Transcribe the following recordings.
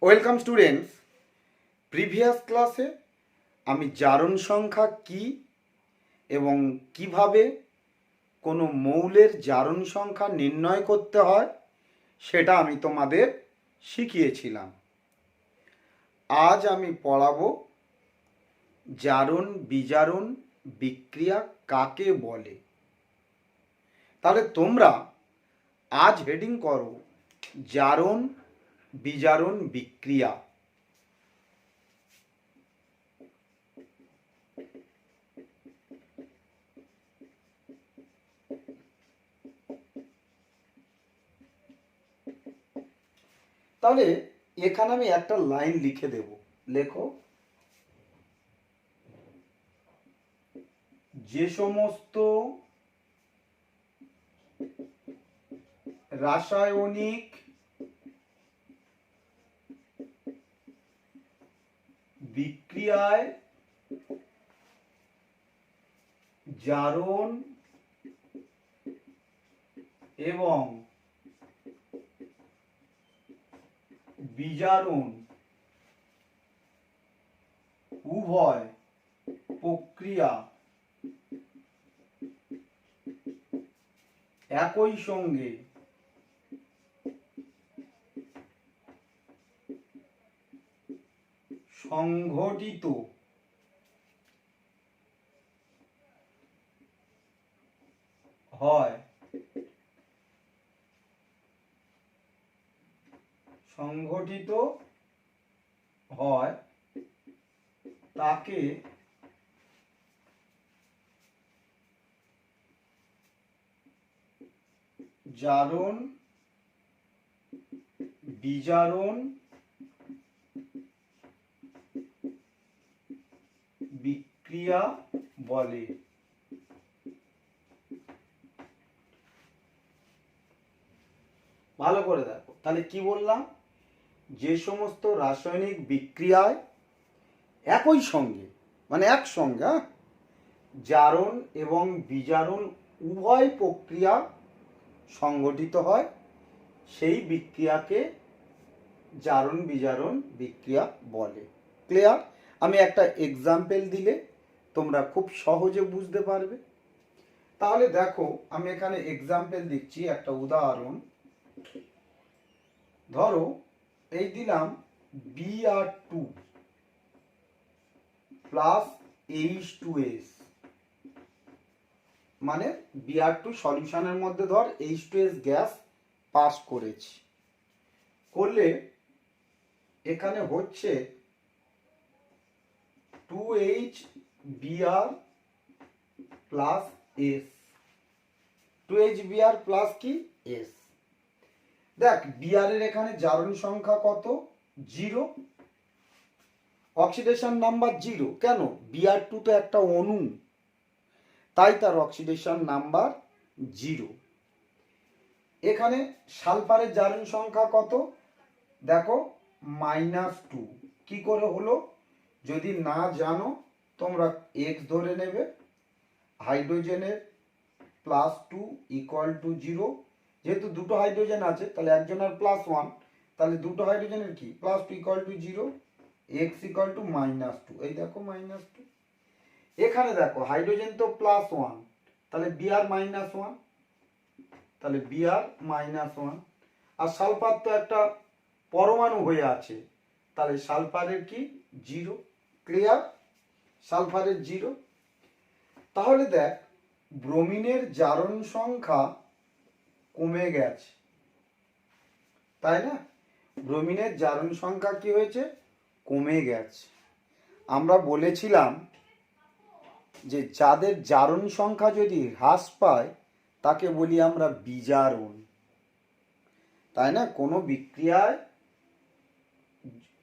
Welcome students. Previous ক্লাসে আমি জারণ সংখ্যা কি এবং কিভাবে কোনো মৌলের জারণ সংখ্যা নির্ণয় করতে হয় সেটা আমি তোমাদের শিখিয়েছিলাম। আজ আমি পড়াবো জারণ বিজারণ বিক্রিয়া কাকে বলে। তাহলে তোমরা আজ হেডিং করো জারণ বিজারণ বিক্রিয়া। তাহলে এখানে আমি একটা লাইন লিখে দেব। লেখো, যে সমস্ত রাসায়নিক বিক্রিয়ায় জারণ এবং বিজারণ উভয় প্রক্রিয়া একই সঙ্গে সংঘটিত হয় তাকে জারণ বিজারণ বিক্রিয়া বলে। ভালো করে দেখো, তাহলে কি বললাম? যে সমস্ত রাসায়নিক বিক্রিয়ায় একই সঙ্গে মানে একসঙ্গে জারণ এবং বিজারণ উভয় প্রক্রিয়া সংগঠিত হয় সেই বিক্রিয়াকে জারণ বিজারণ বিক্রিয়া বলে। ক্লিয়ার? আমি একটা এক্সাম্পল দিলে তোমরা খুব সহজে বুঝতে পারবে। তাহলে দেখো, আমি এখানে এক্সাম্পল দিচ্ছি, একটা উদাহরণ। ধরো এই দিলাম Br2 প্লাস H2S, মানে Br2 সলিউশনের মধ্যে ধর H2S গ্যাস পাস করেছি, করলে এখানে হচ্ছে 2HBr plus S, 2HBr plus কি S। দেখ, বিআর এর এখানে জারণ সংখ্যা কত? 0। Oxidation number 0। কেন? Br2 তো একটা অণু, তাই তার অক্সিডেশন নাম্বার 0। এখানে সালফারের জারণ সংখ্যা কত? দেখো, -2। কি করে হলো? যদি না জানো তোমরা x ধরে নেবে। হাইড্রোজেনের +2 = 0। যেহেতু দুটো হাইড্রোজেন আছে তাহলে একজনের +1, তাহলে দুটো হাইড্রোজেনের কি +2 = 0, x = -2। এই দেখো -2। এখানে দেখো হাইড্রোজেন তো +1, তাহলে Br -1, তাহলে Br -1। আর সালফার তো একটা পরমাণু হয়ে আছে, তাহলে সালফারের কি 0। ক্লিয়ার? সালফারের 0। তাহলে দেখ, ব্রোমিনের জারণ সংখ্যা কমে গেছে, তাই না? ব্রোমিনের জারণ সংখ্যা কি হয়েছে? কমে গেছে। আমরা বলেছিলাম যে যাদের জারণ সংখ্যা যদি হ্রাস পায় তাকে বলি আমরা বিজারণ, তাই না? কোনো বিক্রিয়ায়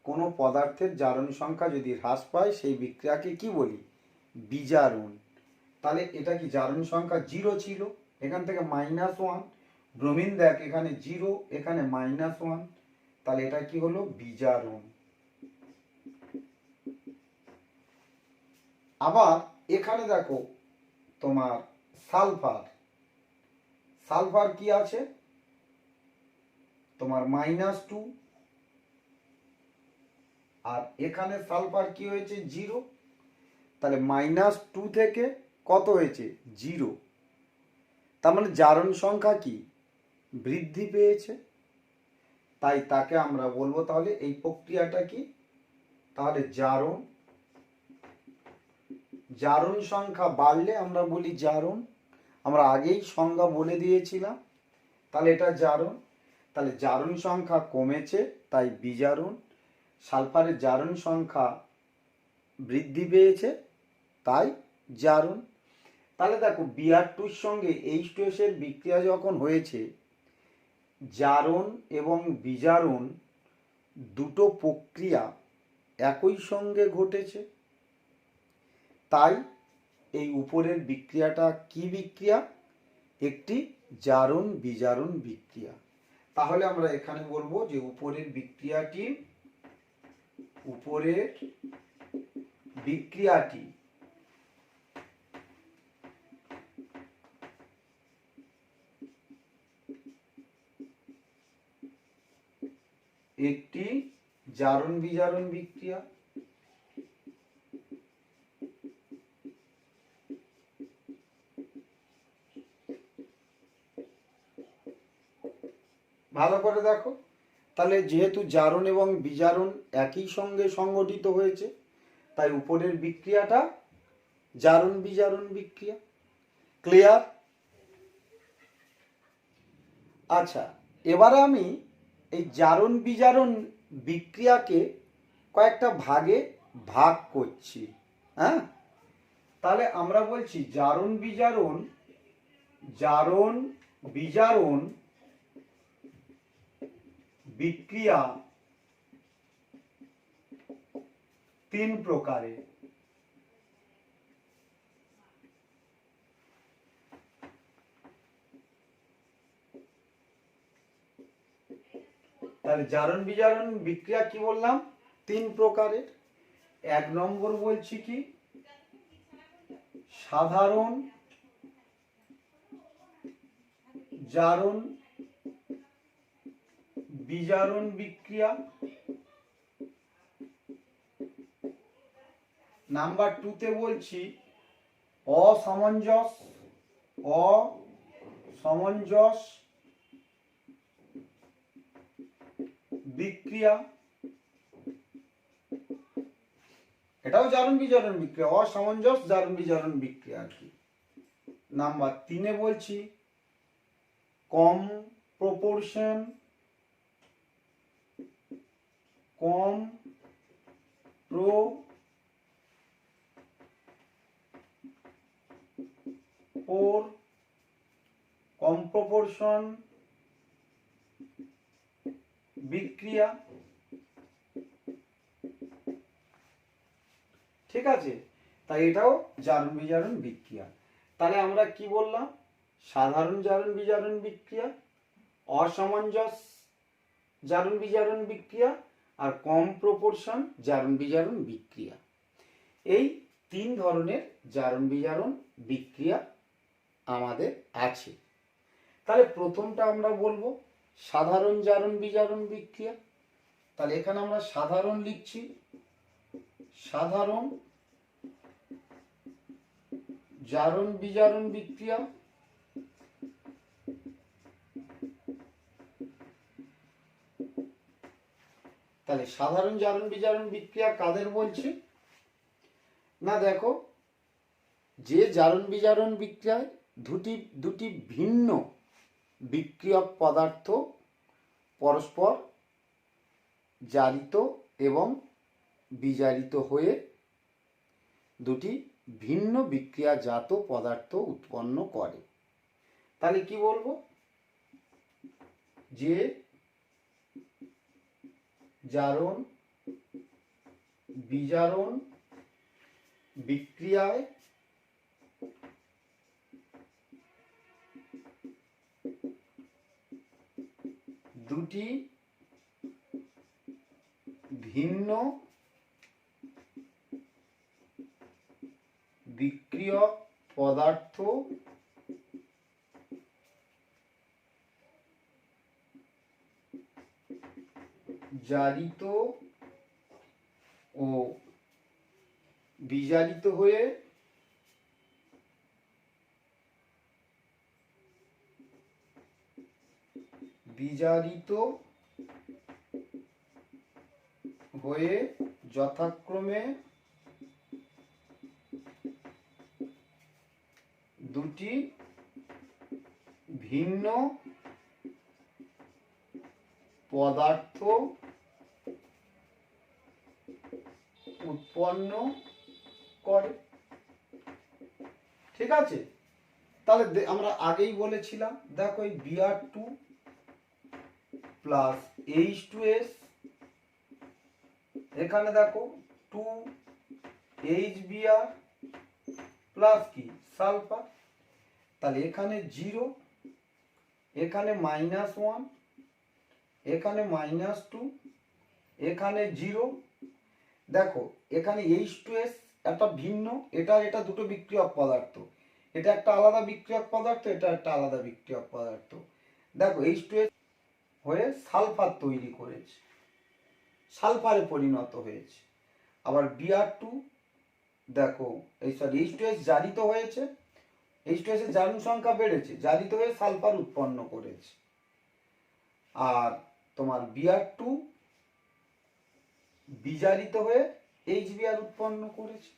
কোনো পদার্থের জারণ সংখ্যা যদি হ্রাস পায় সেই বিক্রিয়াকে কি বলি? বিজারণ। তাহলে এটা কি জারণ সংখ্যা 0 ছিল, এখান থেকে -1। ব্রোমিন দেখ এখানে 0, এখানে -1, তাহলে এটা কি হলো? বিজারণ। আবার এখানে দেখো তোমার সালফার, সালফার কি আছে তোমার -2, আর এখানে সালফার কি হয়েছে 0, তাহলে -2 থেকে কত হয়েছে 0, তার মানে জারণ সংখ্যা কি বৃদ্ধি পেয়েছে, তাই তাকে আমরা বলবো তাহলে এই প্রক্রিয়াটা কি, তাহলে জারণ সংখ্যা বাড়লে আমরা বলি জারণ, আমরা আগেই সংজ্ঞা বলে দিয়েছিলাম, তাহলে এটা জারণ, তাহলে জারণ সংখ্যা কমেছে তাই বিজারণ, সালফারের জারণ সংখ্যা বৃদ্ধি পেয়েছে তাই জারণ। তাহলে দেখো Br2 সঙ্গে H2S এর বিক্রিয়া যখন হয়েছে, জারণ এবং বিজারণ দুটো প্রক্রিয়া একই সঙ্গে ঘটেছে, তাই এই উপরের বিক্রিয়াটা কি বিক্রিয়া, একটি জারণ বিজারণ বিক্রিয়া। তাহলে আমরা এখানে বলবো যে উপরের বিক্রিয়াটি একটি জারণ বিজারণ বিক্রিয়া। ভালো করে দেখো, তাহলে যেহেতু জারণ এবং বিজারণ একই সঙ্গে সংগঠিত হয়েছে, তাই উপরের বিক্রিয়াটা জারণ বিজারণ বিক্রিয়া। ক্লিয়ার? আচ্ছা, এবারে আমি এই জারণ বিজারণ বিক্রিয়াকে কয়েকটা ভাগে ভাগ করছি। হ্যাঁ, তাহলে আমরা বলছি জারণ বিজারণ বিক্রিয়া 3 প্রকারের। তাহলে জারণ বিজারণ বিক্রিয়া কি বললাম 3 প্রকারের। 1 নম্বর বলছি কি সাধারণ জারণ বিজারণ বিক্রিয়া। নাম্বার 2 তে বলছি অসামঞ্জস বিক্রিয়া, এটাও জারণ বিজারণ বিক্রিয়া, অসামঞ্জস জারণ বিজারণ বিক্রিয়া আর কি। নাম্বার 3 এ বলছি কম প্রপোর্শন বিক্রিয়া। ঠিক আছে, তাই এটাও জারণ বিজারণ বিক্রিয়া। তাহলে আমরা কি বললাম, সাধারণ জারণ বিজারণ বিক্রিয়া, অসামঞ্জস জারণ বিজারণ বিক্রিয়া আর কম প্রপোর্শন জারণ বিজারণ বিক্রিয়া। এই 3 ধরনের জারণ বিজারণ বিক্রিয়া আমাদের আছে। তাহলে প্রথমটা আমরা বলবো সাধারণ জারণ বিজারণ বিক্রিয়া। তাহলে এখানে আমরা সাধারণ লিখছি, সাধারণ জারণ বিজারণ বিক্রিয়া। তাহলে সাধারণ জারণ বিজারণ বিক্রিয়া কাদের বলছি না, দেখো যে জারণ বিজারণ বিক্রিয়ায় দুটি ভিন্ন বিক্রিয়ক পদার্থ পরস্পর জারিত এবং বিজারিত হয়ে দুটি ভিন্ন বিক্রিয়াজাত পদার্থ উৎপন্ন করে। তাহলে কি বলবো, যে জারণ বিজারণ বিক্রিয়ায় দুটি ভিন্ন বিক্রিয়ক পদার্থ জারিত ও বিজারিত হয়ে যথাক্রমে দুটি ভিন্ন পদার্থ উৎপন্ন করে। ঠিক আছে, তাহলে আমরা আগেই বলেছিলাম, দেখো এই Br2 প্লাস H2S, এখানে দেখো 2HBr প্লাস কি সালফার, তাহলে এখানে 0, এখানে -1, এখানে -2, এখানে 0। দেখো এখানে H2S একটা ভিন্ন, এটা দুটো বিক্রিয়ক পদার্থ, এটা একটা আলাদা বিক্রিয়ক পদার্থ, এটা একটা আলাদা বিক্রিয়ক পদার্থ। দেখো H2S হয়ে সালফার তৈরি করেছে, সালফারে পরিণত হয়েছে। আবার Br2 দেখো H2S জারিত হয়েছে, H2S এর জারণ সংখ্যা বেড়েছে, জারিত হয়ে সালফার উৎপন্ন করেছে। আর তোমার Br2 বিজারিত হয়ে HBr উৎপন্ন করেছে।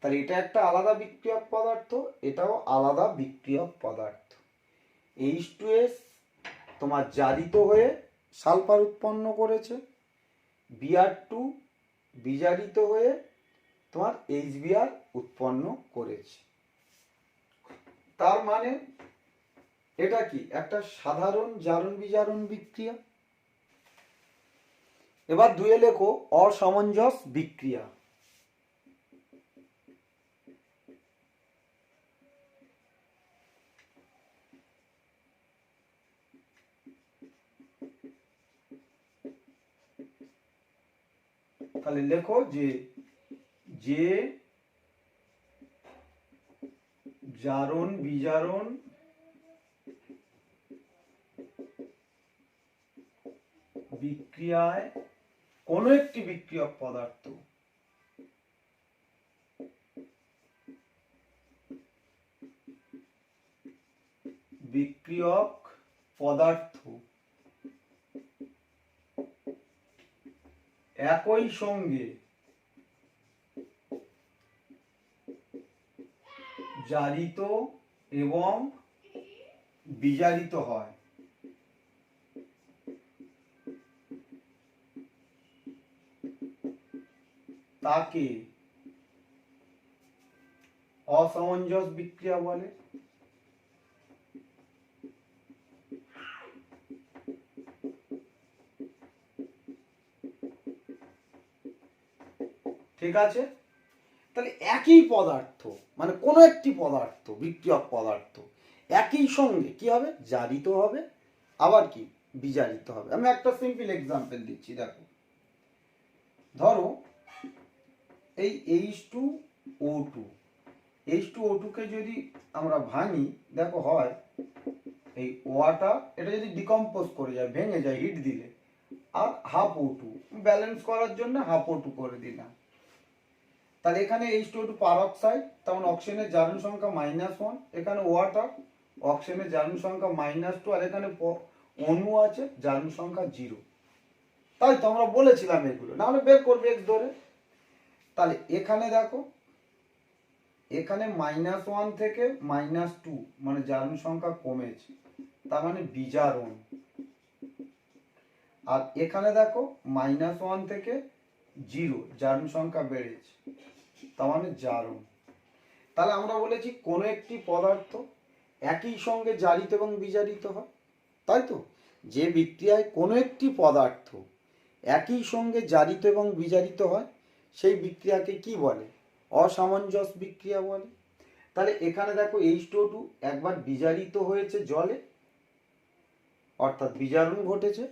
তাহলে এটা একটা আলাদা বিক্রিয়ক পদার্থ, এটাও আলাদা বিক্রিয়ক পদার্থ। H2S তোমার জারিত হয়ে সালফার উৎপন্ন করেছে, Br2 বিজারিত হয়ে তোমার HBr উৎপন্ন করেছে। তার মানে এটা কি একটা সাধারণ জারণ বিজারণ বিক্রিয়া। এবার 2 লেখো অসামঞ্জস বিক্রিয়া। তাহলে লেখো যে জারণ বিজারণ বিক্রিয়ায় কোন একটি বিক্রিয়ক পদার্থ একই সঙ্গে জারিত এবং বিজারিত হয় তাকে অসামঞ্জস বিক্রিয়া বলে। ঠিক আছে, তাহলে একই পদার্থ মানে কোন একটি পদার্থ বিক্রিয়ক পদার্থ একই সঙ্গে কি হবে, জারিত হবে আবার কি বিজারিত হবে। আমি একটা সিম্পল এক্সাম্পল দিচ্ছি, দেখো ধরো এই H2O2 কে যদি আমরা ভাঙি, দেখো হয় এই ওয়াটার, এটা যদি ডিকম্পোজ করে যায়, ভেঙে যায় হিট দিলে, আর O2 ব্যালেন্স করার জন্য O2 করে দিলাম। তাহলে এখানে H2O2 পারঅক্সাইড, তেমন অক্সিজেনের জারণ সংখ্যা -1, এখানে ওয়াটার, অক্সিজেনের জারণ সংখ্যা -2, আর এখানে অণু আছে জারণ সংখ্যা 0। তাই তো আমরা বলেছিলাম এগুলো, না হলে বের করবে x ধরে। তাহলে এখানে দেখো এখানে -1 থেকে -2 মানে জারণ সংখ্যা কমেছে, তার মানে বিজারণ। আর এখানে দেখো -1 থেকে 0 জারণ সংখ্যা বেড়েছে, তার মানে জারণ। তাহলে আমরা বলেছি কোন একটি পদার্থ একই সঙ্গে জারিত এবং বিজারিত হয়, তাই তো, যে বিক্রিয়ায় কোনো একটি পদার্থ একই সঙ্গে জারিত এবং বিজারিত হয় সেই বিক্রিয়াকে কি বলে, অসামঞ্জস বিক্রিয়া বলে। তাহলে এখানে দেখো H2O2 একবার বিজারিত হয়েছে জলে, অর্থাৎ বিজারণ ঘটেছে,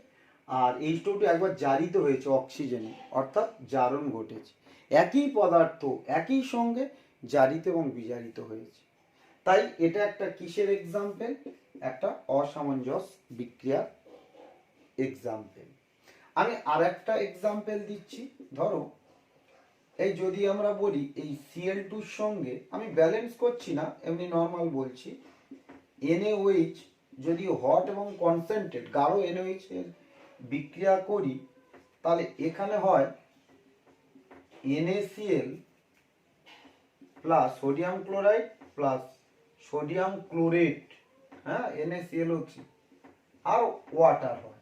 আর H2O2 একবার জারিত হয়েছে অক্সিজেনে, অর্থাৎ জারণ ঘটেছে। একই পদার্থ একই সঙ্গে জারিত এবং বিজারিত হয়েছে। তাই এটা একটা কিসের এক্সাম্পল, একটা অসামঞ্জস বিক্রিয়ার এক্সাম্পল। আমি আর একটা এক্সাম্পল দিচ্ছি, ধরো এই যদি আমরা বলি এই Cl2 সঙ্গে আমি ব্যালেন্স করছি না, এই Cl2 সঙ্গে আমি ব্যালেন্স করছি না, এমনি নর্মাল বলছি, NaOH যদি হট এবং কনসেন্ট্রেট গাঢ় NaOH এর বিক্রিয়া করি তাহলে এখানে হয় NaCl plus sodium chloride plus sodium chlorate, হ্যাঁ NaClO3 আর ওয়াটার হয়,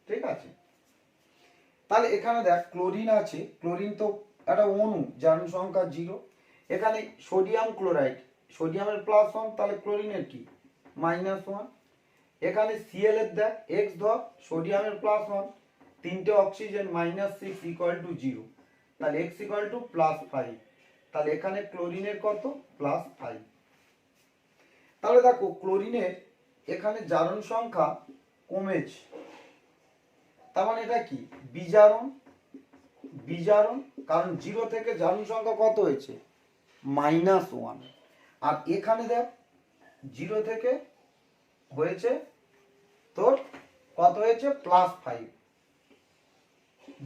ঠিক আছে। তাহলে এখানে দেখ ক্লোরিন আছে, ক্লোরিন তো একটা অণু, জারণ সংখ্যা 0। এখানে সোডিয়াম ক্লোরাইড, সোডিয়ামের +1 তাহলে ক্লোরিনের কি -1। এখানে Cl এর দেখ x ধর, সোডিয়ামের +1, তিনটে অক্সিজেন -6 = 0, তাহলে x = +5, তাহলে এখানে ক্লোরিনের কত +5। তাহলে দেখো ক্লোরিনের এখানে জারণ সংখ্যা কমেছে, তার মানে এটা কি বিজারণ, বিজারণ, কারণ 0 থেকে জারণ সংখ্যা কত হয়েছে -1, আর এখানে দেখ 0 থেকে হয়েছে তোর কত হয়েছে +5,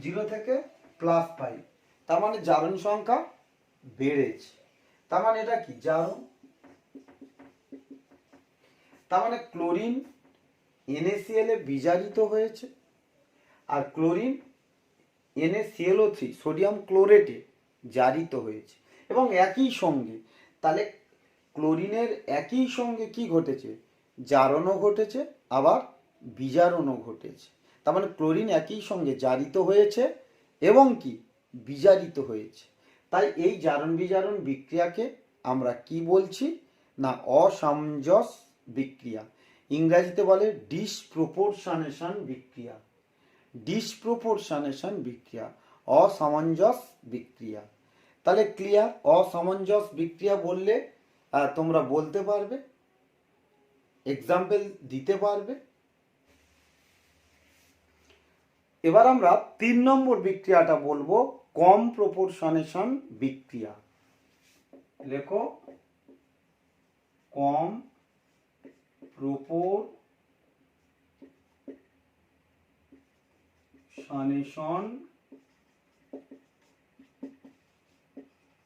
0 থেকে +5, তার মানে জারণ সংখ্যা বেড়েছে, তার মানে এটা কি জারণ। তার মানে ক্লোরিন NaCl এ বিজারিত হয়েছে আর ক্লোরিন NaClO3 সোডিয়াম ক্লোরেটে জারিত হয়েছে, এবং একই সঙ্গে তাহলে ক্লোরিনের একই সঙ্গে কি ঘটেছে, জারণও ঘটেছে আবার বিজারণও ঘটেছে। তার মানে ক্লোরিন একই সঙ্গে জারিত হয়েছে এবং কি বিজারিত হয়েছে। তাই এই জারণ বিজারণ বিক্রিয়াকে আমরা কি বলছি না অসামঞ্জস বিক্রিয়া, ইংরেজিতে বলে ডিসপ্রপোর্শনেশন বিক্রিয়া, ডিসপ্রপোর্শনেশন বিক্রিয়া, অসামঞ্জস বিক্রিয়া। তাহলে ক্লিয়ার, অসামঞ্জস বিক্রিয়া বললে তোমরা বলতে পারবে, এক্সাম্পল দিতে পারবে। এবার আমরা 3 নম্বর বিক্রিয়াটা বলবো কম প্রপোর্শনেশন বিক্রিয়া। লেখো কম প্রপোর্শনেশন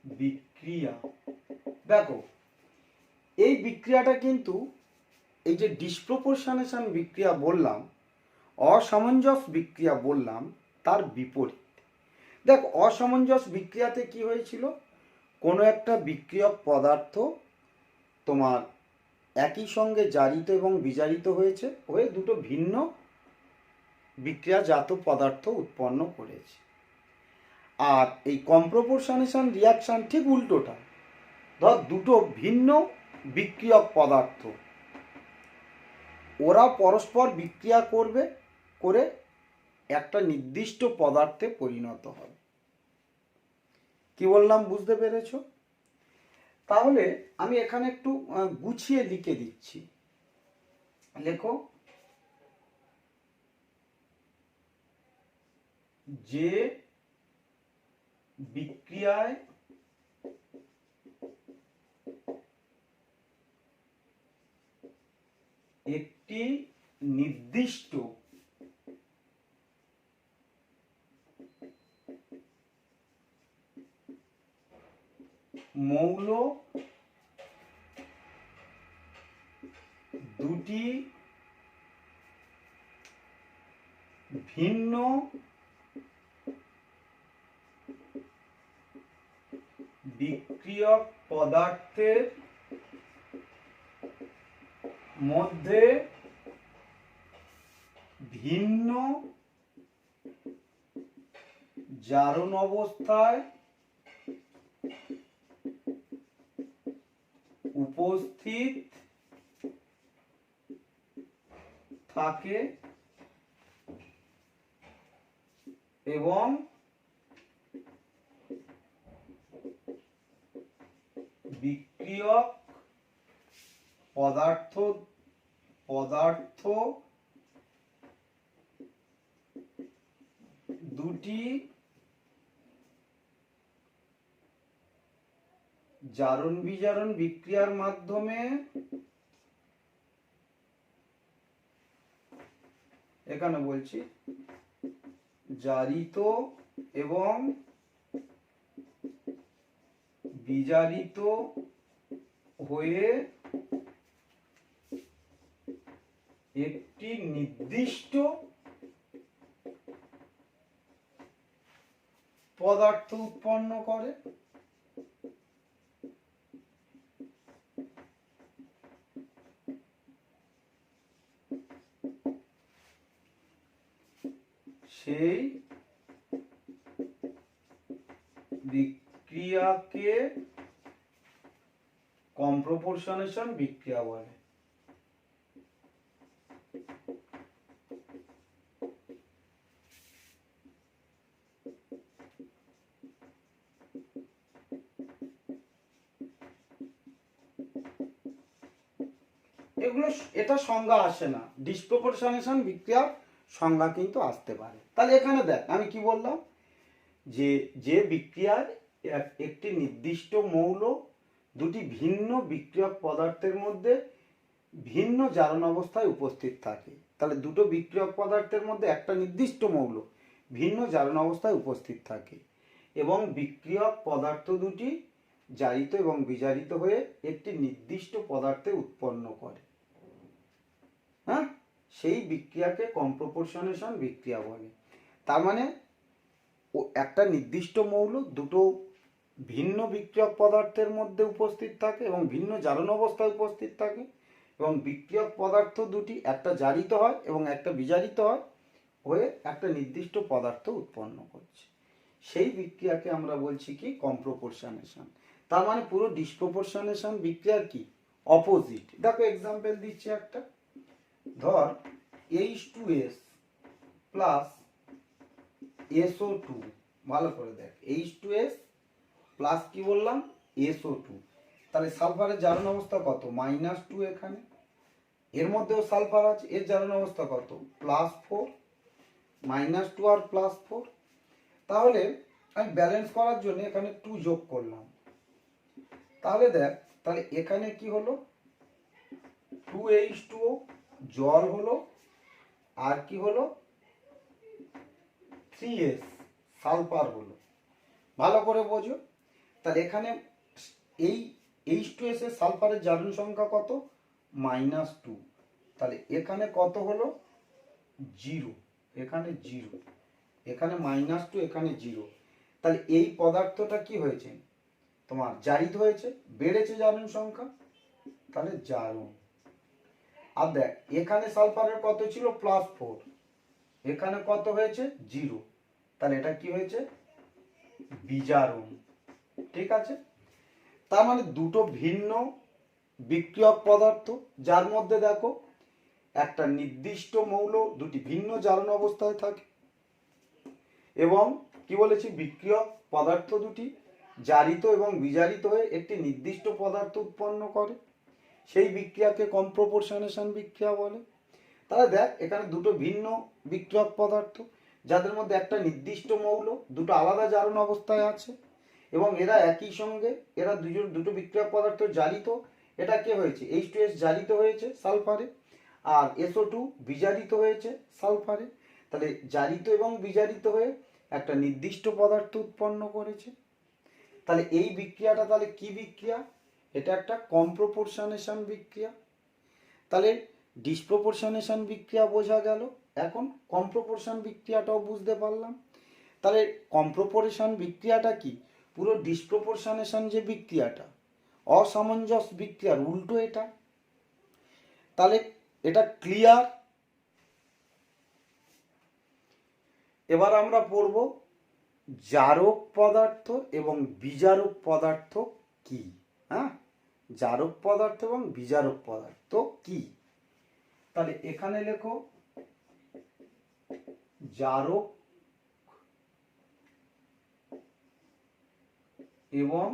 বিক্রিয়া। দেখো এই বিক্রিয়াটা কিন্তু এই যে ডিসপ্রপোর্শনেশন বিক্রিয়া বললাম, অসামঞ্জস বিক্রিয়া বললাম, তার বিপরীত। দেখ অসামঞ্জস বিক্রিয়াতে কি হয়েছিল, কোনো একটা বিক্রিয়ক পদার্থ তোমার একই সঙ্গে জারিত এবং বিজারিত হয়েছে, হয়ে দুটো ভিন্ন বিক্রিয়াজাত পদার্থ উৎপন্ন করেছে। আর এই কম্প্রপোর্শনেশন রিয়াকশন ঠিক উল্টোটা, ধর দুটো ভিন্ন বিক্রিয়ক পদার্থ, ওরা পরস্পর বিক্রিয়া করবে, করে একটা নির্দিষ্ট পদার্থে পরিণত হবে। কি বললাম বুঝতে পেরেছ? তাহলে আমি এখানে একটু গুছিয়ে লিখে দিচ্ছি। লেখো যে বিক্রিয়ায় একটি নির্দিষ্ট মৌল দুটি ভিন্ন বিক্রিয়ক পদার্থের মধ্যে ভিন্ন জারণ অবস্থায় উপস্থিত থাকে এবং বিক্রিয়ক পদার্থ দুটি জারণ বিজারণ বিক্রিয়ার মাধ্যমে এখানে বলছি জারিত এবং বিজারিত হয়ে একটি নির্দিষ্ট পদার্থ উৎপন্ন করে। সেই বিক্রিয়াকে কম্প্রপোর্শনেশন বিক্রিয়া বলে। এগুলো এটা সংজ্ঞা আসে না, ডিসপ্রপোর্শনেশন বিক্রিয়ার সংজ্ঞা কিন্তু আসতে পারে। তাহলে এখানে দেখ আমি কি বললাম, যে যে বিক্রিয়ার একটি নির্দিষ্ট মৌল দুটি ভিন্ন বিক্রিয়ক পদার্থের মধ্যে ভিন্ন জারণ অবস্থায় উপস্থিত থাকে। তাহলে দুটো বিক্রিয়ক পদার্থের মধ্যে একটা নির্দিষ্ট মৌল ভিন্ন জারণ অবস্থায় উপস্থিত থাকে এবং বিক্রিয়ক পদার্থ দুটি জারিত এবং বিজারিত হয়ে একটি নির্দিষ্ট পদার্থে উৎপন্ন করে, হ্যাঁ, সেই বিক্রিয়াকে কম্প্রপোর্শনেশন বিক্রিয়া বলে। তার মানে একটা নির্দিষ্ট মৌল দুটো ভিন্ন বিক্রিয়ক পদার্থের মধ্যে উপস্থিত থাকে এবং ভিন্ন জারণ অবস্থায় উপস্থিত থাকে এবং বিক্রিয়ক পদার্থ দুটি একটা জারিত হয় এবং একটা বিজারিত হয় হয়ে একটা নির্দিষ্ট পদার্থ উৎপন্ন করছে, সেই বিক্রিয়াকে আমরা বলছি কি কম্প্রপোর্শনেশন। তার মানে পুরো ডিসপ্রপোর্শনেশন বিক্রিয়ার কি অপোজিট। দেখো এক্সাম্পল দিচ্ছি একটা, ধর H2S প্লাস SO2, ভালো করে দেখ, H2S প্লাস কি বললাম SO2, তাহলে সালফারের জারণ অবস্থা কত -2, এখানে এর মধ্যেও সালফার আছে, এর জারণ অবস্থা কত +4, -2 আর +4। তাহলে আমি ব্যালেন্স করার জন্য এখানে 2 যোগ করলাম, তাহলে দেখ তাহলে এখানে কি হলো 2H2O জল হলো আর কি হলো 3S সালফার হলো। ভালো করে বোঝো, তাহলে এখানে এই H2S এর সালফারের জারণ সংখ্যা কত -2, তাহলে এখানে কত হলো 0, এখানে 0, এখানে -2, এখানে 0, তাহলে এই পদার্থটা কি হয়েছে তোমার জারিত হয়েছে, বেড়েছে জারণ সংখ্যা, তাহলে জারণ। আর দেখ এখানে সালফারের কত ছিল +4, এখানে কত হয়েছে 0, তাহলে এটা কি হয়েছে বিজারণ। ঠিক আছে, তার মানে দুটো ভিন্ন বিক্রিয়ক পদার্থ যার মধ্যে দেখো একটা নির্দিষ্ট মৌল দুটি ভিন্ন জারণ অবস্থায় থাকে এবং কি বলেছি বিক্রিয়ক পদার্থ দুটি জারিত এবং বিজারিত হয়ে একটি নির্দিষ্ট পদার্থ উৎপন্ন করে, সেই বিক্রিয়াকে কম্প্রপোর্শনেশন বিক্রিয়া বলে। তাহলে দেখ এখানে দুটো ভিন্ন বিক্রিয়ক পদার্থ যাদের মধ্যে একটা নির্দিষ্ট মৌল দুটো আলাদা জারণ অবস্থায় আছে এবং এরা একই সঙ্গে এরা দুটো বিক্রিয়ক পদার্থ জারিত, এটা কে হয়েছে H2S জারিত হয়েছে সালফারে আর SO2 বিজারিত হয়েছে সালফারে, তাহলে জারিত এবং বিজারিত হয়ে একটা নির্দিষ্ট পদার্থ উৎপন্ন করেছে। তাহলে এই বিক্রিয়াটা তাহলে কি বিক্রিয়া, এটা একটা কম্প্রপোর্শনেশন বিক্রিয়া। তাহলে ডিসপ্রপোর্শনেশন বিক্রিয়া বোঝা গেল, এখন কম্প্রপোর্শন বিক্রিয়াটাও বুঝতে পারলাম। তাহলে কম্প্রপোর্শন বিক্রিয়াটা কি পুরো ডিসপ্রপোর্শনেশন যে বিক্রিয়াটা অসামঞ্জস্য বিক্রিয়ার উল্টো এটা। তাহলে এটা ক্লিয়ার। এবার আমরা পড়ব জারক পদার্থ এবং বিজারক পদার্থ কি। হ্যাঁ, জারক পদার্থ এবং বিজারক পদার্থ কি, তাহলে এখানে লেখো জারক এবং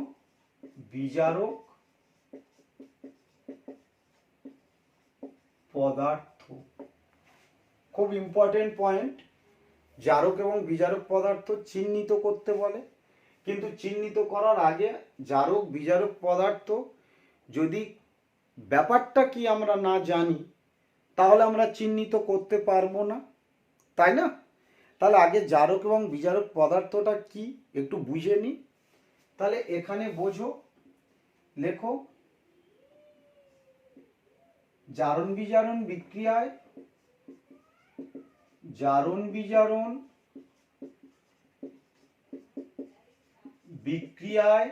বিজারক পদার্থ। খুব ইম্পর্টেন্ট পয়েন্ট, জারক এবং বিজারক পদার্থ চিহ্নিত করতে বলে, কিন্তু চিহ্নিত করার আগে জারক বিজারক পদার্থ যদি ব্যাপারটা কি আমরা না জানি তাহলে আমরা চিহ্নিত করতে পারবো না, তাই না? তাহলে আগে জারক এবং বিজারক পদার্থটা কি একটু বুঝে নিই। তাহলে এখানে বোঝো লেখো জারণ বিজারণ বিক্রিয়ায় জারণ বিজারণ বিক্রিয়ায়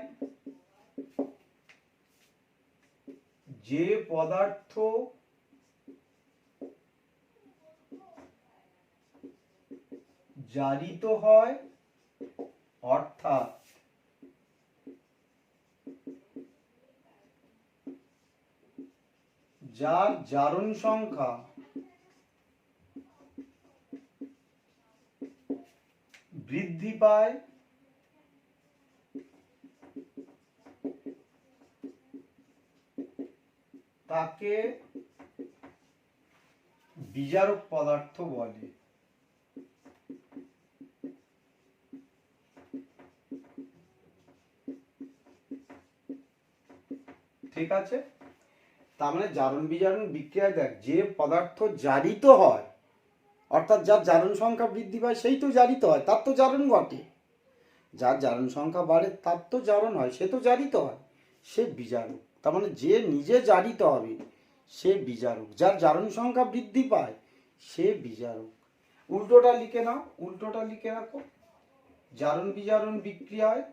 যে পদার্থ জারিত হয় অর্থাৎ যার জারণ সংখ্যা বৃদ্ধি পায় তাকে বিজারক পদার্থ বলে। ঠিক আছে, তার মানে জারণ বিজারণ বিক্রিয়ায় দেখ যে পদার্থ জারিত হয় অর্থাৎ যার জারণ সংখ্যা বৃদ্ধি পায় সেই তো জারিত হয়, তার তো জারণ ঘটে। যার জারণ সংখ্যা বাড়ে তার তো জারণ হয়, সে তো জারিত হয়, সে বিজারক। তার মানে যে নিজে জারিত হবে সে বিজারক, যার জারণ সংখ্যা বৃদ্ধি পায় সে বিজারক। উল্টোটা লিখে নাও, উল্টোটা লিখে রাখো জারণ বিজারণ বিক্রিয়ায়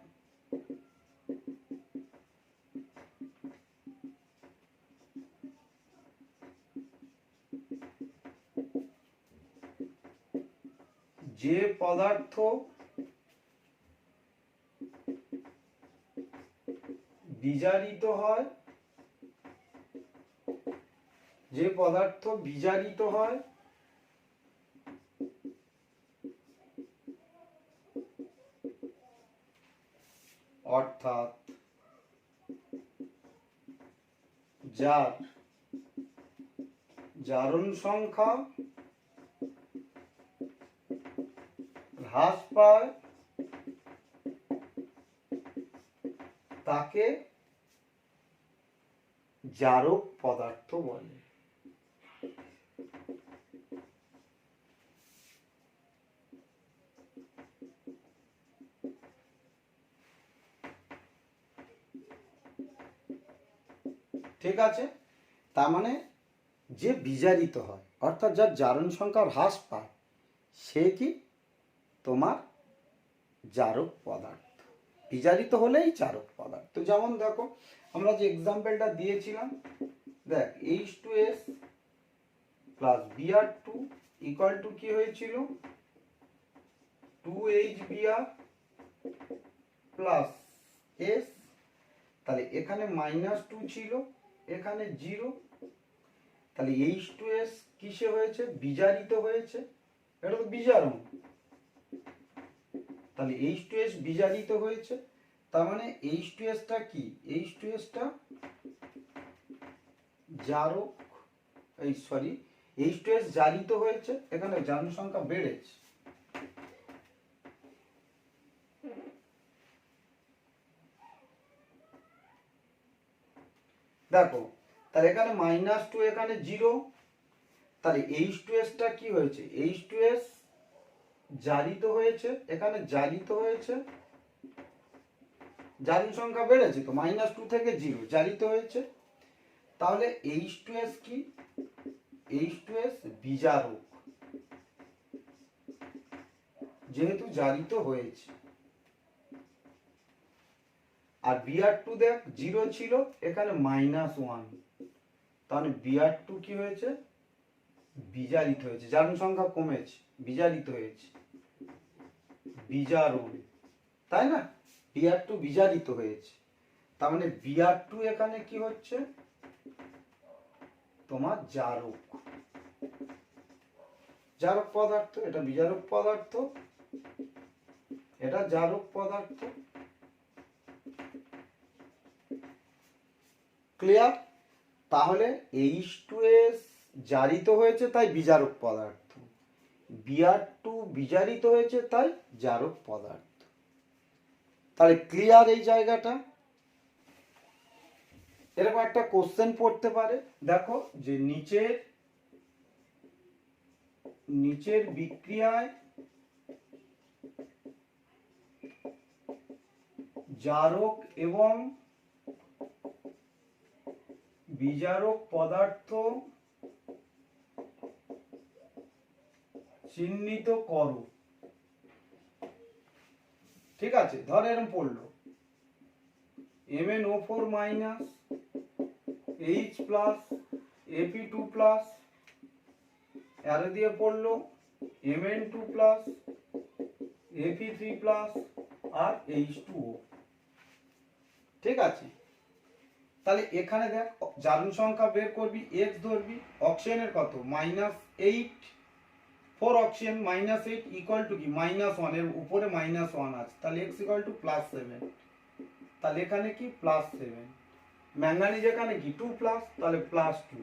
যে পদার্থ বিজারিত হয়, যে পদার্থ বিজারিত হয় অর্থাৎ যার জারণ সংখ্যা হ্রাস পায় তাকে জারক পদার্থ বলে। ঠিক আছে, তার মানে যে বিজারিত হয় অর্থাৎ যার জারণ সংখ্যা হ্রাস পায় সে কি তোমার জারক পদার্থ, বিজারিত হলেই জারক পদার্থ। যেমন দেখো আমরা যে এক্সাম্পলটা দিয়েছিলাম, দেখ H2S plus Br2 equal to কি হয়েছিল 2HBr প্লাস S, তাহলে এখানে -2 ছিল, এখানে 0, তাহলে H2S কিসে হয়েছে বিজারিত হয়েছে, এটা তো বিজারণ, তাহলে H2S বিজারিত হয়েছে, তার মানে H2S টা কি, H2S টা জারক, এই সরি H2S জারিত হয়েছে, এখানে জারণ সংখ্যা বেড়েছে। দেখো তাহলে এখানে -2 এখানে 0, তাহলে H2S টা কি হয়েছে, H2S জারিত হয়েছে, এখানে জারিত হয়েছে, জারণ সংখ্যা বেড়েছে তো -2 থেকে 0 জারিত হয়েছে, তাহলে H2S কি, H2S বিজারক যেহেতু জারিত হয়েছে। আর Br2 দেখ 0 ছিল, এখানে -1, তাহলে Br2 কি হয়েছে বিজারিত হয়েছে, জারণ সংখ্যা কমেছে, বিজারিত হয়েছে, বিজারণ, তাই না, Br2 বিজারিত হয়েছে, তার মানে Br2 এখানে কি হচ্ছে তোমার জারক, জারক পদার্থ, এটা বিজারক পদার্থ, এটা জারক পদার্থ। ক্লিয়ার, তাহলে H2S জারিত হয়েছে তাই বিজারক পদার্থ, Br2 বিজারিত হয়েছে তাই জারক পদার্থ। তাহলে ক্লিয়ার এই জায়গাটা। এরকম একটা কোশ্চেন পড়তে পারে, দেখো যে নিচের বিক্রিয়ায় জারক এবং বিজারক পদার্থ চিহ্নিত করো। ঠিক আছে, ধর এরকম পড়লো MnO4 minus H plus Ap2 plus, এর দিয়ে পড়লো Mn2 প্লাস Ap3 প্লাস আর H2O। ঠিক আছে, তাহলে এখানে দেখ জারণ সংখ্যা বের করবি, x ধরবি, অক্সিজেনের কত -8, 4 অক্সিজেন -8 ইকুয়াল টু কি -1, এর উপরে -1 আছে, তাহলে x ইকুয়াল টু +7, তাহলে এখানে কি +7, ম্যাঙ্গানিজ এখানে কি 2 প্লাস, তাহলে +2,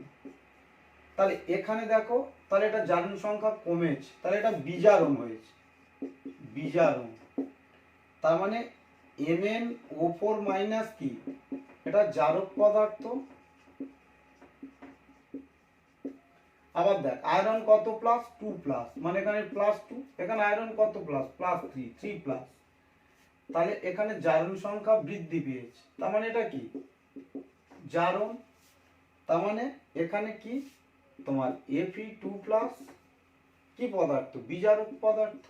তাহলে এখানে দেখো তাহলে এটা জারণ সংখ্যা কমেছে, তাহলে এটা বিজারণ হয়েছে, বিজারণ, তার মানে MnO4 মাইনাস কি এটা জারক পদার্থ। আবার দেখ আয়রন কত +2 প্লাস, মানে এখানে +2, এখানে আয়রন কত প্লাস +3, 3 প্লাস, তাহলে এখানে জারণ সংখ্যা বৃদ্ধি পেয়েছে, তার মানে এটা কি জারণ, তার মানে এখানে কি তোমার Fe2 প্লাস কি পদার্থ, বিজারক পদার্থ,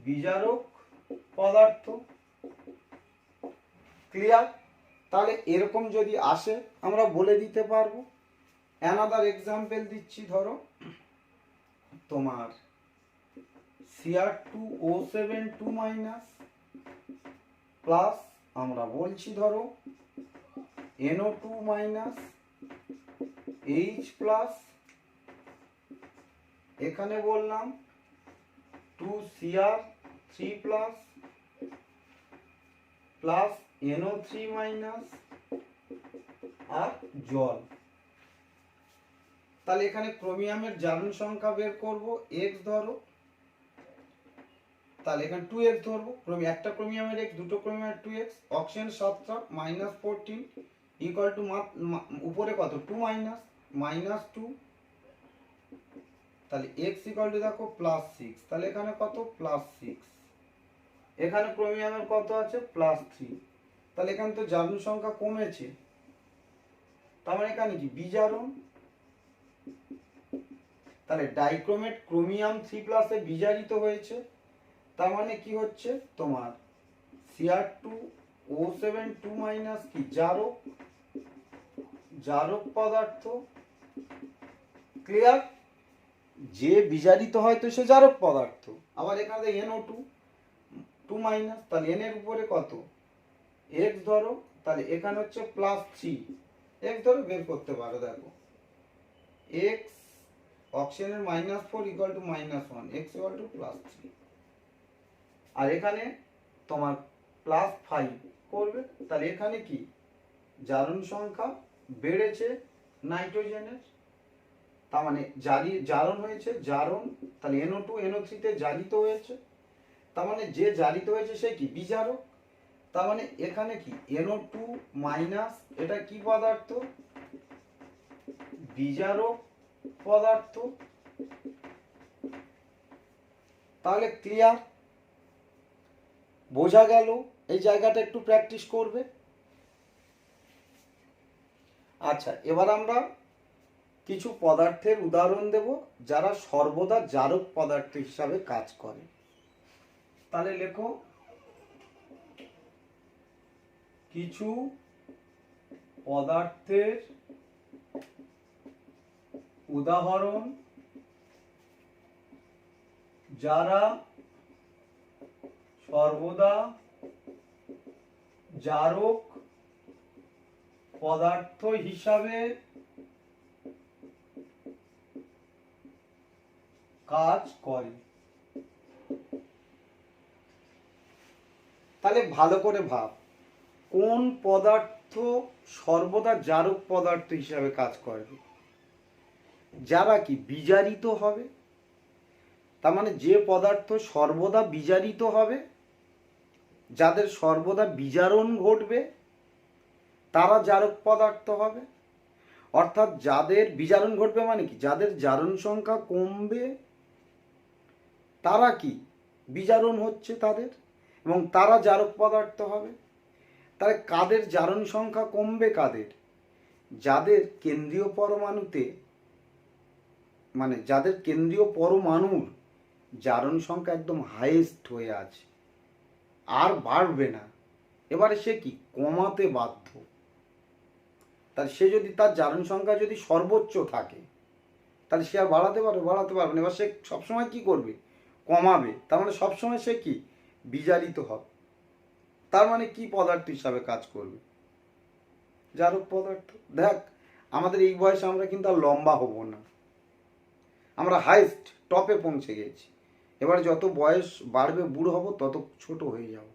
বিজারক পদার্থ। ক্লিয়ার? তাহলে এরকম যদি আসে আমরা বলে দিতে পারবো। অ্যানাদার এক্সাম্পল দিচ্ছি, ধরো তোমার Cr2O7 2- প্লাস আমরা বলছি ধরো NO2 মাইনাস H প্লাস, এখানে বললাম 2Cr3 plus plus NO3 minus আর জল। তাহলে এখানে ক্রোমিয়ামের জারণ সংখ্যা বের করব, x ধরো, তাহলে এখানে 2x ধরবো, একটা ক্রোমিয়ামের x, দুটো ক্রোমিয়ামের 2x, অক্সিজেন 7টা -14 ইকুয়াল টু উপরে কত 2 -2, তাহলে x ইকুয়াল টু দেখো +6, তাহলে এখানে কত +6, এখানে ক্রোমিয়ামের কত আছে +3, তাহলে এখানে তো জারণ সংখ্যা কমেছে, তার মানে এখানে কি বিজারণ, তাহলে ডাইক্রোমেট ক্রোমিয়াম 3+ এ বিজারিত হয়েছে, তার মানে কি হচ্ছে তোমার Cr2O7 2- কি জারক, জারক পদার্থ। ক্লিয়ার? যে বিজারিত হয় তো সে জারক পদার্থ। আবার এখানে NO2 2-, তাহলে n এর উপরে কত x ধরো, তাহলে এখানে হচ্ছে +3, x ধরো বের করতে পারো, দেখো x অক্সিজেনের -4 equal to -1, x equal to +3, আর এখানে তোমার +5 করবে, তাহলে এখানে কি জারণ সংখ্যা বেড়েছে নাইট্রোজেনের, তার মানে জারণ হয়েছে, জারণ, তাহলে NO2 NO3 তে জারিত হয়েছে, তার মানে যে জারিত হয়েছে সে কি বিজারক, তার মানে এখানে কি NO2 মাইনাস এটা কি পদার্থ, বিজারক পদার্থ। তাহলে ক্লিয়ার? বোঝা গেল? এই জায়গাটা একটু প্র্যাকটিস করবে। আচ্ছা, এবার আমরা কিছু পদার্থের উদাহরণ দেব যারা সর্বদা জারক পদার্থ হিসাবে কাজ করে। তাহলে লেখো কিছু পদার্থের উদাহরণ যারা সর্বদা জারক পদার্থ হিসাবে কাজ করে। তাহলে ভালো করে ভাব, কোন পদার্থ সর্বদা জারক পদার্থ হিসাবে কাজ করবে? যারা কি বিজারিত হবে, তার মানে যে পদার্থ সর্বদা বিজারিত হবে, যাদের সর্বদা বিজারণ ঘটবে তারা জারক পদার্থ হবে। অর্থাৎ যাদের বিজারণ ঘটবে মানে কি, যাদের জারণ সংখ্যা কমবে তারা কি বিজারণ হচ্ছে তাদের, এবং তারা জারক পদার্থ হবে। তাহলে কাদের জারণ সংখ্যা কমবে? কাদের? যাদের কেন্দ্রীয় পরমাণুতে, মানে যাদের কেন্দ্রীয় পরমাণুর জারণ সংখ্যা একদম হাইয়েস্ট হয়ে আছে, আর বাড়বে না, এবারে সে কি কমাতে বাধ্য। তাহলে সে যদি তার জারণ সংখ্যা যদি সর্বোচ্চ থাকে, তাহলে সে আর বাড়াতে পারবে না। এবার সে সবসময় কি করবে? কমাবে। তার মানে সবসময় সে কি বিজারিত হবে। তার মানে কি পদার্থ হিসাবে কাজ করবে? জারক পদার্থ। দেখ, আমাদের এই বয়সে আমরা কিন্তু আর লম্বা হব না, আমরা হাইস্ট টপে পৌঁছে গেছি। এবার যত বয়স বাড়বে, বুড়ো হব, তত ছোট হয়ে যাব,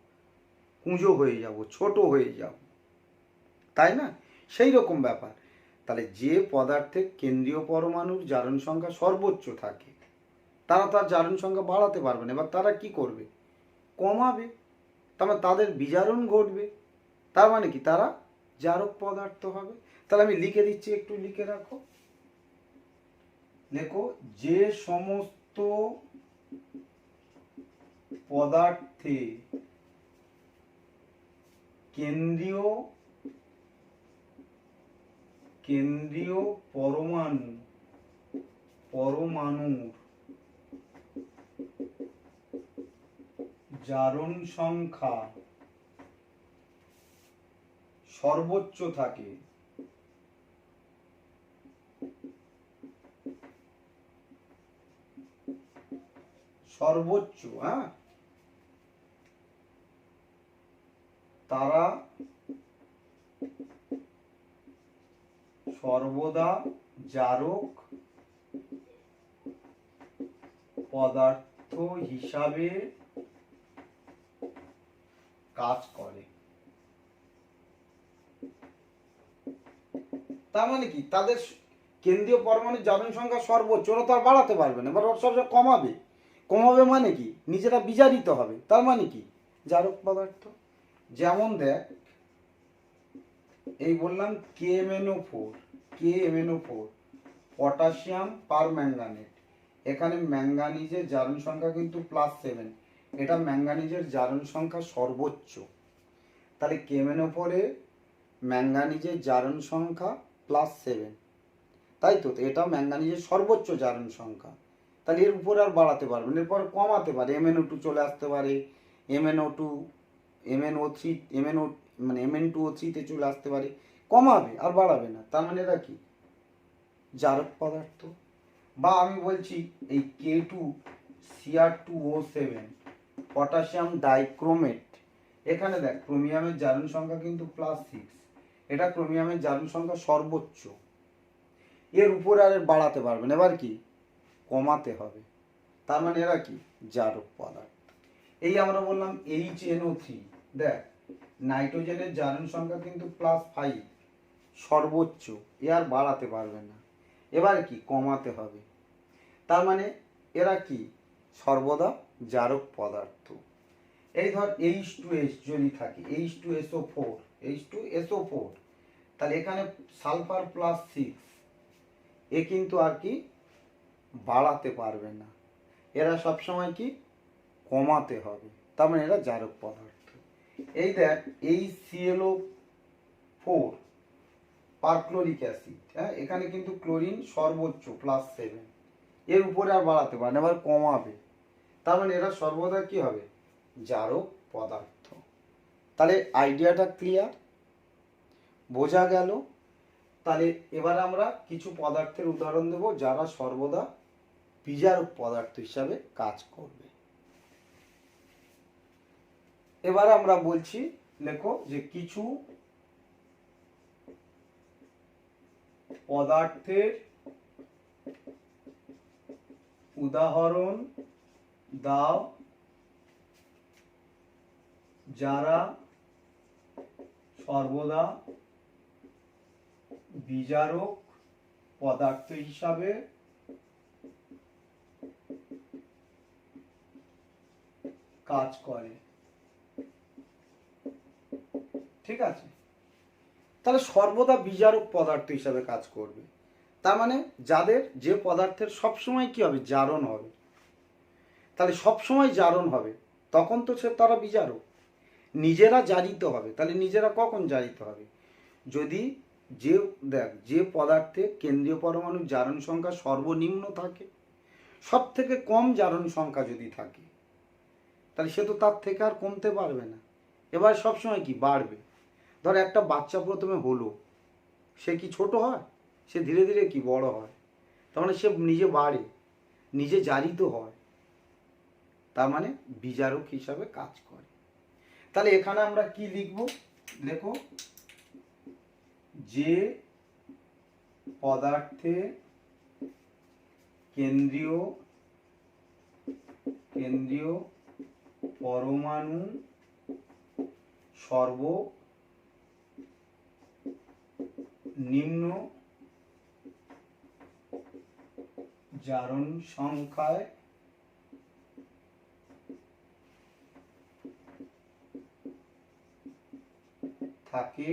কুঁজো হয়ে যাব, ছোট হয়ে যাব, তাই না? সেই রকম ব্যাপার। তাহলে যে পদার্থের কেন্দ্রীয় পরমাণুর জারণ সংখ্যা সর্বোচ্চ থাকে, তারা তার জারণ সংখ্যা বাড়াতে পারবে না। এবার তারা কি করবে? কমাবে। তারপর তাদের বিজারণ ঘটবে। তার মানে কি তারা জারক পদার্থ হবে। তাহলে আমি লিখে দিচ্ছি, একটু লিখে রাখো। লেখো, যে সমস্ত পদার্থে কেন্দ্রীয় পরমাণুর জারণ সংখ্যা সর্বোচ্চ থাকে, সর্বোচ্চ, তারা সর্বদা জারক পদার্থ হিসাবে কাজ করে। তার মানে কি তাদের কেন্দ্রীয় পরমাণুর জারণ সংখ্যা সর্বোচ্চ, ওরা তো আর বাড়াতে পারবে না। এবার ওরা সবসময় কমাবে। কমাবে মানে কি? নিজেরা বিজারিত হবে। তার মানে কি জারক পদার্থ। যেমন দেখ, এই বললাম KMnO4 পটাশিয়াম পার ম্যাঙ্গানেট। এখানে ম্যাঙ্গানিজের জারণ সংখ্যা কিন্তু +7, এটা ম্যাঙ্গানিজের জারণ সংখ্যা সর্বোচ্চ। তাহলে KMnO4 এ ম্যাঙ্গানিজের জারণ সংখ্যা +7, তাই তো? এটা ম্যাঙ্গানিজের সর্বোচ্চ জারণ সংখ্যা। তাহলে এর উপরে আর বাড়াতে পারবে না, এরপর কমাতে পারে। MnO2 চলে আসতে পারে, MnO2তে চলে আসতে পারে, কমাবে আর বাড়াবে না। তার মানে এরা কি জারক পদার্থ। বা আমি বলছি এই K2Cr2O7 পটাশিয়াম ডাইক্রোমেট, এখানে দেখ ক্রোমিয়ামের জারণ সংখ্যা কিন্তু +6, এটা ক্রোমিয়ামের জারণ সংখ্যা সর্বোচ্চ। এর উপরে আর বাড়াতে পারবে না, এবার কি কমাতে হবে। তার মানে এরা কি জারক পদার্থ। এই আমরা বললাম HNO3, দেখ নাইট্রোজেনের জারণ সংখ্যা কিন্তু +5, সর্বোচ্চ, এ আর বাড়াতে পারবে না, এবার কি কমাতে হবে। তার মানে এরা কি সর্বদা জারক পদার্থ। এই ধর H2S যদি থাকে, H2SO4, তাহলে এখানে সালফার +6, এ কিন্তু আর কি বাড়াতে পারবে না, এরা সবসময় কি কমাতে হবে। তার মানে এরা জারক পদার্থ। এই দেখ HClO4 পারক্লোরিক অ্যাসিড, এখানে কিন্তু ক্লোরিন সর্বোচ্চ +7, এর উপরে আর বাড়াতে পারে না, এবার কমাবে। তার মানে এরা সর্বদা কি হবে জারক পদার্থ। তাহলে আইডিয়াটা ক্লিয়ার, বোঝা গেল? তাহলে এবার আমরা কিছু পদার্থের উদাহরণ দেব যারা সর্বদা বিজারক পদার্থ হিসাবে কাজ করবে। এবার আমরা বলছি, লেখো যে কিছু পদার্থের উদাহরণ দাও যারা সর্বদা বিজারক পদার্থ হিসাবে কাজ করে। ঠিক আছে? তাহলে সর্বদা বিজারক পদার্থ হিসাবে কাজ করবে, তার মানে যাদের যে পদার্থের সবসময় কি হবে জারণ হবে। তাহলে সবসময় জারণ হবে, তখন তো তারা বিজারক। নিজেরা জারিত হবে। তাহলে নিজেরা কখন জারিত হবে? যদি যে পদার্থে কেন্দ্রীয় পরমাণুর জারণ সংখ্যা সর্বনিম্ন থাকে, সব থেকে কম জারণ সংখ্যা যদি থাকে, তাহলে সে তো তার থেকে আর কমতে পারবে না, এবার সবসময় কি বাড়বে। ধর একটা বাচ্চা প্রথমে হলো, সে কি ছোট হয়? সে ধীরে ধীরে কি বড় হয়। তার মানে সে নিজে বাড়ে, নিজে জারিত হয়, তার মানে বিজারক হিসাবে কাজ করে। তাহলে এখানে আমরা কি লিখব? দেখো, যে পদার্থে কেন্দ্রীয় পরমাণু সর্বনিম্ন জারণ সংখ্যায় থাকে,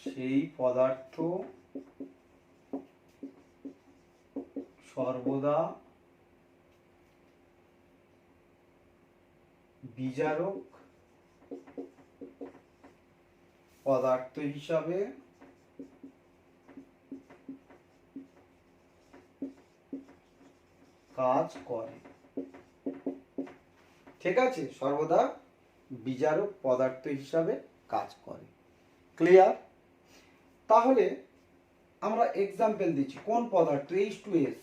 সেই পদার্থ সর্বদা বিজারক পদার্থ হিসাবে কাজ করে। ঠিক আছে, সর্বদা বিজারক পদার্থ হিসাবে কাজ করে। ক্লিয়ার? তাহলে আমরা এক্সাম্পল দিচ্ছি, কোন পদার্থ? H2S।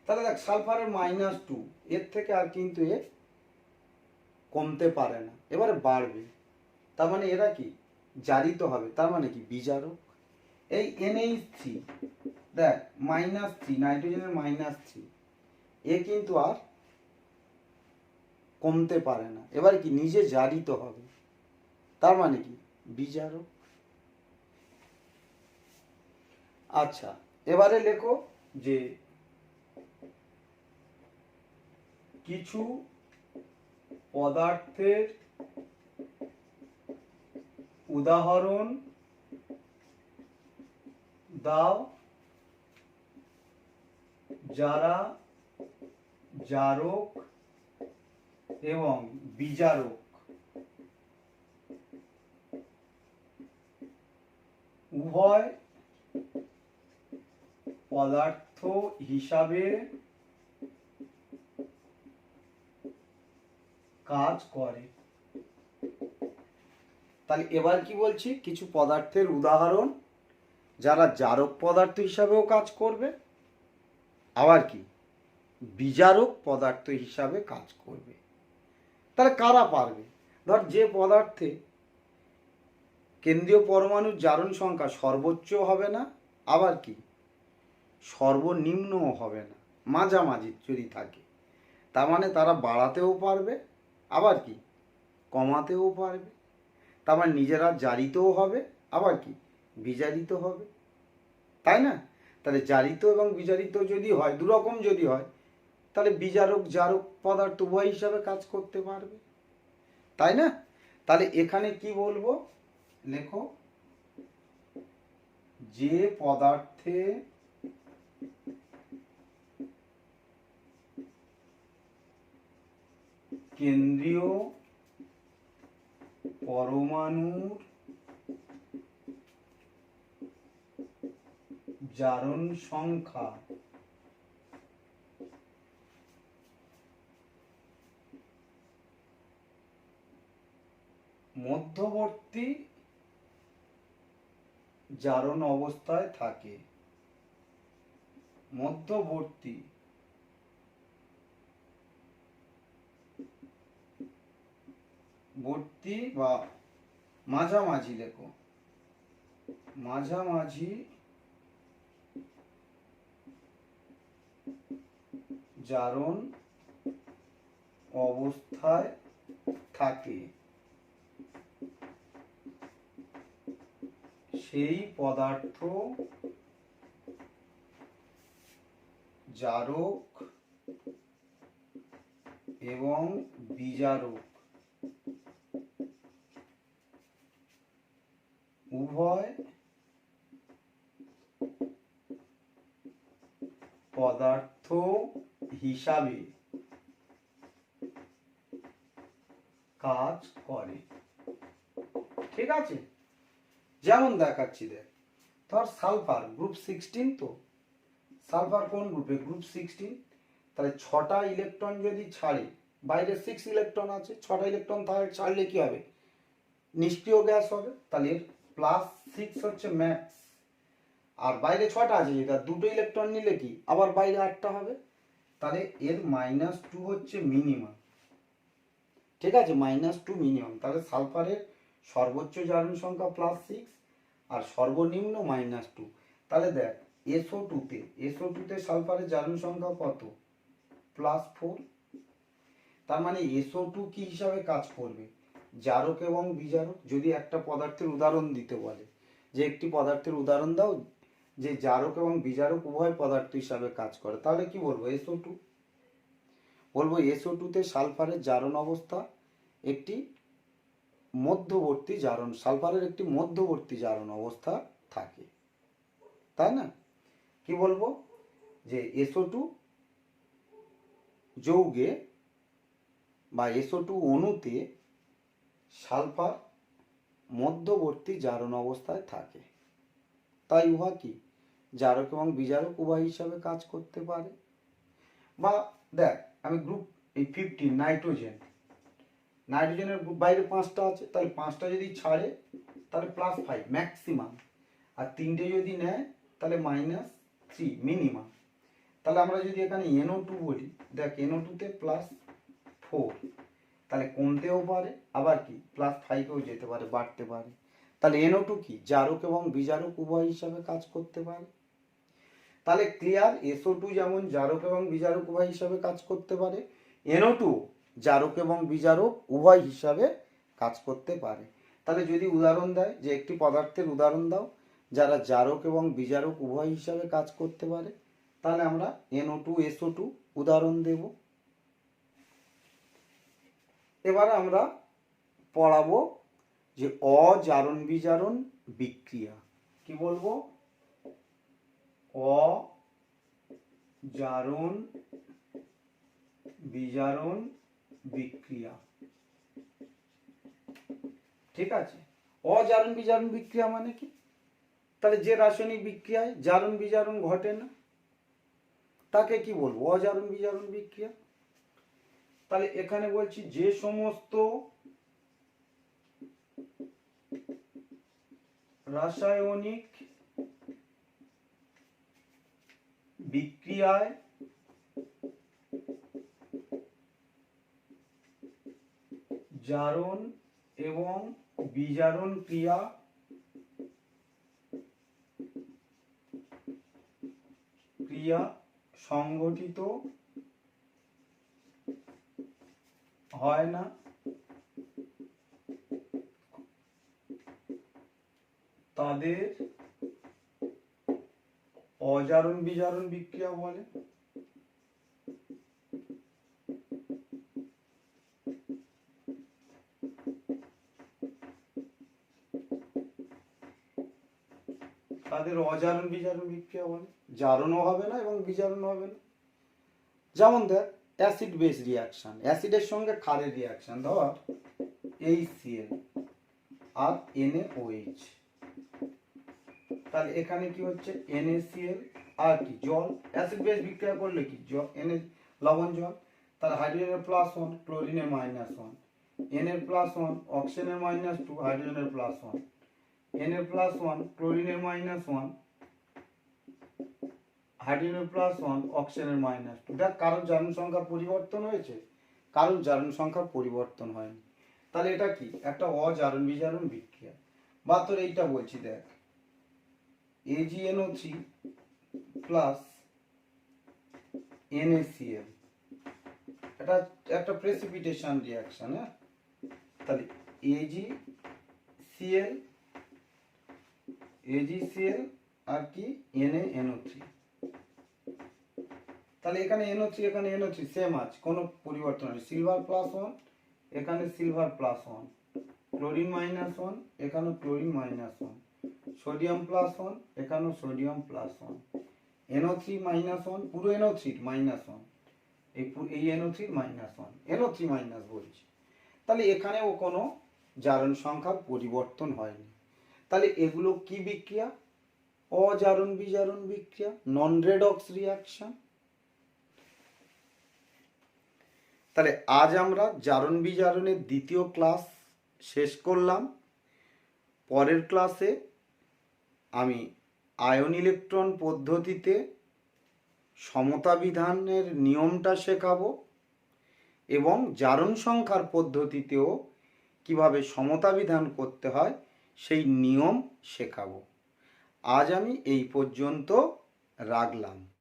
তাহলে দেখ, সালফারের -2, এর থেকে আর কিন্তু এ কমতে পারে না, এবারে বাড়বে, তার মানে এরা কি জারিত হবে, তার মানে কি বিজারক। এই NH3, দেখ -3, নাইট্রোজেনের -3, এ কিন্তু আর কমতে পারে না, এবারে কি নিজে জারিত হবে, তার মানে কি বিজারক। আচ্ছা, এবারে লেখো যে কিছু পদার্থের উদাহরণ দাও যারা জারক এবং বিজারক উভয় পদার্থ হিসাবে কাজ করে। তাহলে এবার কি বলছি? কিছু পদার্থের উদাহরণ যারা জারক পদার্থ হিসাবেও কাজ করবে, আবার কি বিজারক পদার্থ হিসাবে কাজ করবে। তাহলে কারা পারবে? ধর, যে পদার্থে কেন্দ্রীয় পরমাণুর জারণ সংখ্যা সর্বোচ্চ হবে না, আবার কি সর্বনিম্নও হবে না, মাঝামাঝি যদি থাকে, তার মানে তারা বাড়াতেও পারবে, আবার কি কমাতেও পারবে, তার মানে নিজেরা জারিতও হবে, আবার কি বিজারিত হবে, তাই না? তাহলে জারিত এবং বিজারিত যদি হয়, দুরকম যদি হয়, তাহলে বিজারক জারক পদার্থ উভয় হিসাবে কাজ করতে পারবে, তাই না? তাহলে এখানে কি বলবো? লেখো, যে পদার্থে কেন্দ্রীয় পরমাণুর জারণ সংখ্যা মধ্যবর্তী জারণ অবস্থায় থাকে, মধ্যবর্তী বা মাঝামাঝি, লেখো মাঝামাঝি জারণ অবস্থায় থাকে, সেই পদার্থ জারক এবং বিজারক উভয় পদার্থ হিসাবে কাজ করে। ঠিক আছে, যেমন দেখাচ্ছি দেখ, ধর সালফার গ্রুপ 16, তো সালফার কোন গ্রুপে? গ্রুপ 16। তাহলে 6টা ইলেকট্রন যদি ছাড়ে, বাইরে 6 ইলেকট্রন আছে, 6টা ইলেকট্রন ছাড়লে কি হবে? নিষ্ক্রিয় গ্যাস হবে। তাহলে এর +6 হচ্ছে ম্যাক্স, আর বাইরে 6টা আছে, যেটা 2টো ইলেকট্রন নিলে কি আবার বাইরে 8টা হবে। তাহলে এর -2 হচ্ছে মিনিমাম। ঠিক আছে, -2 মিনিমাম। তাহলে সালফারের সর্বোচ্চ জারণ সংখ্যা +6 আর সর্বনিম্ন -2। তাহলে দেখ, SO2 তে সালফারের জারণ সংখ্যা কত? +4। তার মানে SO2 কি হিসাবে কাজ করবে? জারক এবং বিজারক। যদি একটা পদার্থের উদাহরণ দিতে বলে, যে একটি পদার্থের উদাহরণ দাও যে জারক এবং বিজারক উভয় পদার্থ হিসাবে কাজ করে, তাহলে কি বলবো? SO2 বলবো। SO2 তে সালফারের জারণ অবস্থা একটি মধ্যবর্তী জারণ, সালফারের একটি মধ্যবর্তী জারণ অবস্থা থাকে, তাই না? কি বলবো? যে SO2 যৌগে বা SO2 অণুতে সালফার মধ্যবর্তী জারণ অবস্থায় থাকে, তাই উহা কি জারক এবং বিজারক উভয় হিসাবে কাজ করতে পারে। বা দেখ, আমি গ্রুপ 15 নাইট্রোজেনের বাইরে 5টা আছে, তাহলে 5টা যদি ছাড়ে তাহলে +5 ম্যাক্সিমাম, আর 3টে যদি নেয় তাহলে -3 মিনিমাম। তাহলে আমরা যদি এখানে NO2 বলি, দেখ NO2 তে +4, তাহলে কমতেও পারে, আবার কি +5এও যেতে পারে, বাড়তে পারে। তাহলে NO2 কি জারক এবং বিজারক উভয় হিসাবে কাজ করতে পারে। তাহলে ক্লিয়ার, SO2 যেমন জারক এবং বিজারক উভয় হিসাবে কাজ করতে পারে, NO2 জারক এবং বিজারক উভয় হিসাবে কাজ করতে পারে। তাহলে যদি উদাহরণ দেয় যে একটি পদার্থের উদাহরণ দাও যারা জারক এবং বিজারক উভয় হিসাবে কাজ করতে পারে, তাহলে আমরা NO2 SO2 উদাহরণ দেব। এবারে আমরা পড়াবো যে অজারণ বিজারণ বিক্রিয়া। কি বলবো? অজারণ বিজারণ বিক্রিয়া। ঠিক আছে, অজারণ বিজারণ বিক্রিয়া মানে কি? তাহলে যে রাসায়নিক বিক্রিয়ায় জারণ বিজারণ ঘটে না, তাকে কি বলবো? অজারণ বিজারণ বিক্রিয়া। তাহলে এখানে বলছি যে সমস্ত রাসায়নিক বিক্রিয়ায় জারণ এবং বিজারণ ক্রিয়া সংগঠিত হয় না, তাদের অজারণ বিজারণ বিক্রিয়া বলে। তাদের অজারণ বিজারণ বিক্রিয়া বলে। জারণও হবে না এবং বিজারণও হবে না। যেমন দেখ, অ্যাসিড বেস রিয়াকশন, অ্যাসিডের সঙ্গে ক্ষারের রিয়াকশন, ধর HCl আর NaOH। তাহলে এখানে কি হচ্ছে? NaCl আর কি জল। অ্যাসিড বেস বিক্রিয়া করলে কি লবণ জল। তাহলে হাইড্রোজেনের +1, ক্লোরিনের -1, N এর +1, অক্সিজেনের -2, হাইড্রোজেনের +1, N এর +1, ক্লোরিনের -1, হাইড্রোজেনের +1, অক্সিজেনের -2। দেখ, কারণ জারণ সংখ্যার পরিবর্তন হয়েছে, কারণ জারণ সংখ্যার পরিবর্তন হয়নি। তাহলে এটা কি একটা অজারণ বিজারণ বিক্রিয়া। বা তোর এইটা বলছি, দেখ AgNO3 প্লাস NaCl, এটা একটা প্রেসিপিটেশন রিয়াকশন। হ্যাঁ, তাহলে AgCl আর কি NaNO3। তাহলে এখানে NO3 এখানে NO3 সেম আছে, কোনো পরিবর্তন নেই। সিলভার +1, এখানে সিলভার +1, ক্লোরিন -1, এখানে ক্লোরিন -1, সোডিয়াম +1, এখানেও সোডিয়াম +1, NO3 -1, পুরো NO3 -1, এই NO3 -1, NO3 বলছি। তাহলে এখানেও কোনো জারণ সংখ্যার পরিবর্তন হয়নি। তাহলে এগুলো কি বিক্রিয়া? অজারণ বিজারণ বিক্রিয়া, নন রেডক্স রিয়াকশন। তাহলে আজ আমরা জারণ বিজারণের দ্বিতীয় ক্লাস শেষ করলাম। পরের ক্লাসে আমি আয়ন ইলেকট্রন পদ্ধতিতে সমতা বিধানের নিয়মটা শেখাবো এবং জারণ সংখ্যার পদ্ধতিতেও কিভাবে সমতা বিধান করতে হয় সেই নিয়ম শেখাবো। আজ আমি এই পর্যন্ত রাখলাম।